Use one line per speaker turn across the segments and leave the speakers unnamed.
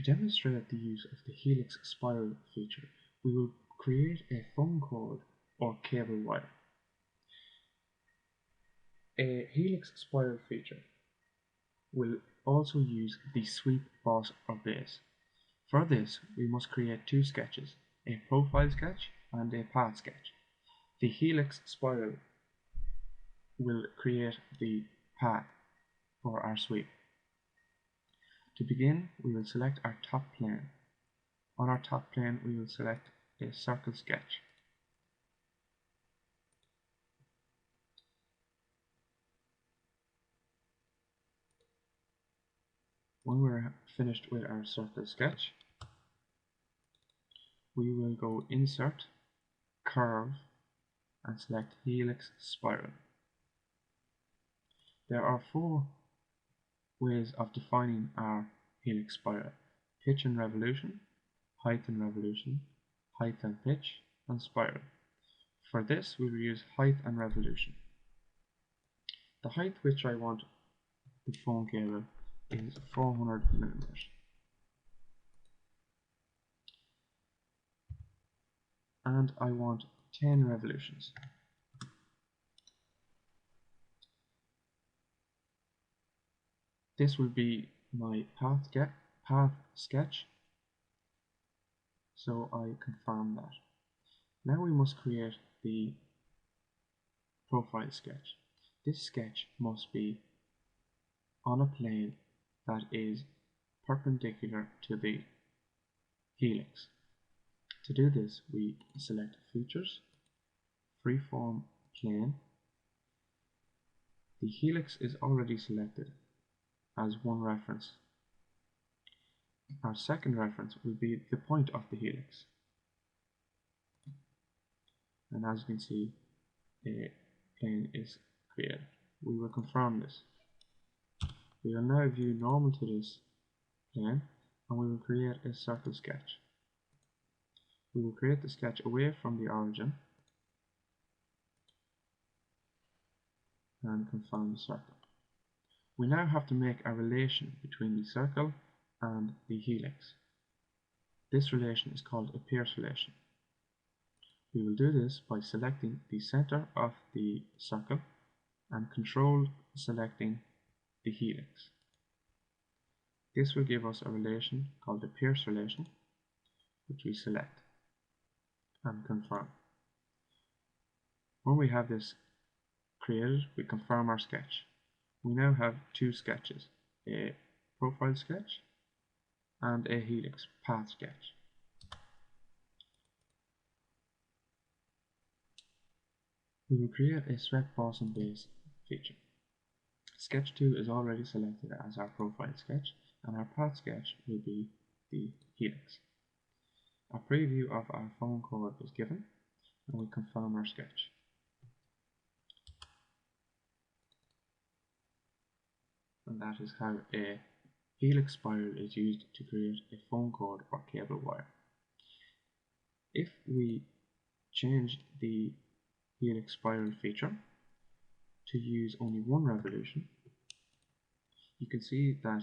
To demonstrate the use of the Helix spiral feature, we will create a phone cord or cable wire. A Helix spiral feature will also use the sweep boss or base. For this, we must create two sketches, a profile sketch and a path sketch. The Helix spiral will create the path for our sweep. To begin, we will select our top plane. On our top plane, we will select a circle sketch. When we're finished with our circle sketch, we will go Insert, Curve, and select Helix Spiral. There are four ways of defining our helix spiral: pitch and revolution, height and revolution, height and pitch, and spiral. For this, we will use height and revolution. The height which I want the phone cable is 400 millimeters. And I want 10 revolutions. This will be my path sketch, so I confirm that. Now we must create the profile sketch. This sketch must be on a plane that is perpendicular to the helix. To do this, we select Features, Freeform Plane. The helix is already selected as one reference. Our second reference will be the point of the helix. And as you can see, a plane is created. We will confirm this. We will now view normal to this plane, and we will create a circle sketch. We will create the sketch away from the origin and confirm the circle. We now have to make a relation between the circle and the helix. This relation is called a Pierce relation. We will do this by selecting the center of the circle and control selecting the helix. This will give us a relation called the Pierce relation, which we select and confirm. When we have this created, we confirm our sketch. We now have two sketches, a profile sketch and a helix path sketch. We will create a swept boss and base feature. Sketch 2 is already selected as our profile sketch, and our path sketch will be the helix. A preview of our phone cord is given, and we confirm our sketch. And that is how a helix spiral is used to create a phone cord or cable wire. If we change the helix spiral feature to use only one revolution, you can see that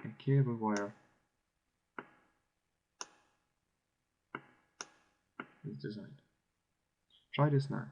a cable wire is designed. Try this now.